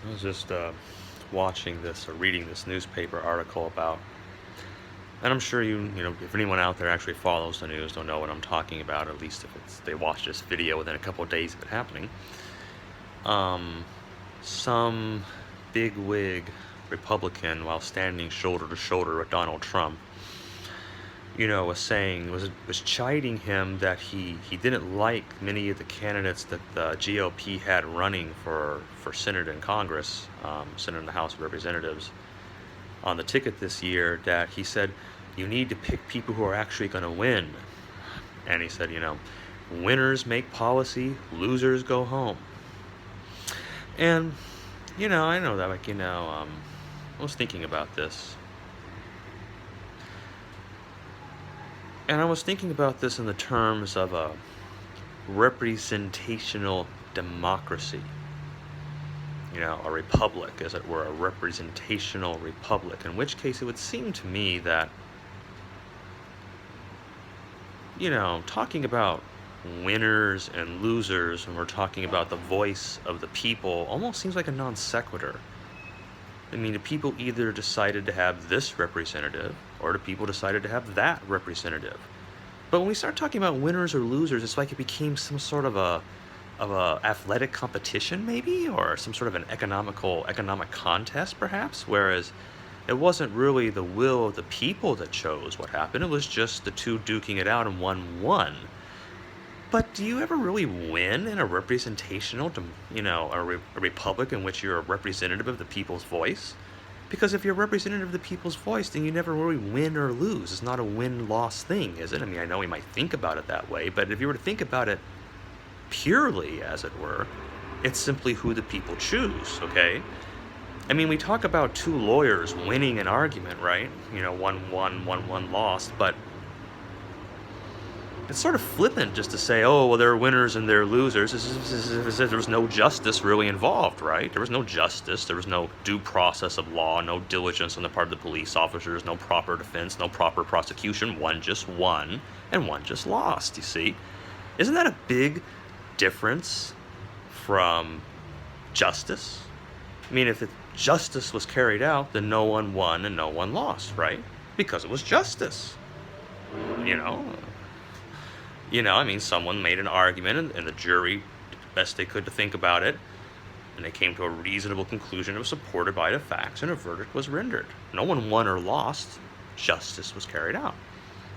I was just watching this or reading this newspaper article about, and I'm sure if anyone out there actually follows the news, they'll know what I'm talking about. At least if they watch this video within a couple of days of it happening. Um, some bigwig Republican, while standing shoulder to shoulder with Donald Trump, was chiding him that he didn't like many of the candidates that the GOP had running for Senate and Congress, Senate and the House of Representatives, on the ticket this year. That he said, you need to pick people who are actually going to win. And he said, winners make policy, losers go home. And, I know that, I was thinking about this. And I was thinking about this in the terms of a representational democracy. A republic, as it were, a representational republic. In which case it would seem to me that, talking about winners and losers when we're talking about the voice of the people almost seems like a non sequitur. I mean, the people either decided to have this representative or the people decided to have that representative. But when we start talking about winners or losers, it's like it became some sort of a athletic competition, maybe, or some sort of an economic contest, perhaps. Whereas it wasn't really the will of the people that chose what happened. It was just the two duking it out, and one won. But do you ever really win in a representational, a republic in which you're a representative of the people's voice? Because if you're a representative of the people's voice, then you never really win or lose. It's not a win-loss thing, is it? I mean, I know we might think about it that way, but if you were to think about it purely, as it were, it's simply who the people choose, okay? I mean, we talk about two lawyers winning an argument, right? One won, one lost, but it's sort of flippant just to say, oh, well, there are winners and there are losers. There was no justice really involved, right? There was no justice. There was no due process of law, no diligence on the part of the police officers, no proper defense, no proper prosecution. One just won and one just lost, you see? Isn't that a big difference from justice? I mean, if justice was carried out, then no one won and no one lost, right? Because it was justice, someone made an argument and the jury did the best they could to think about it, and they came to a reasonable conclusion. It was supported by the facts, and a verdict was rendered. No one won or lost. Justice was carried out.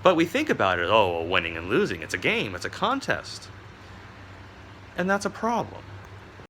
But we think about it, winning and losing. It's a game. It's a contest. And that's a problem.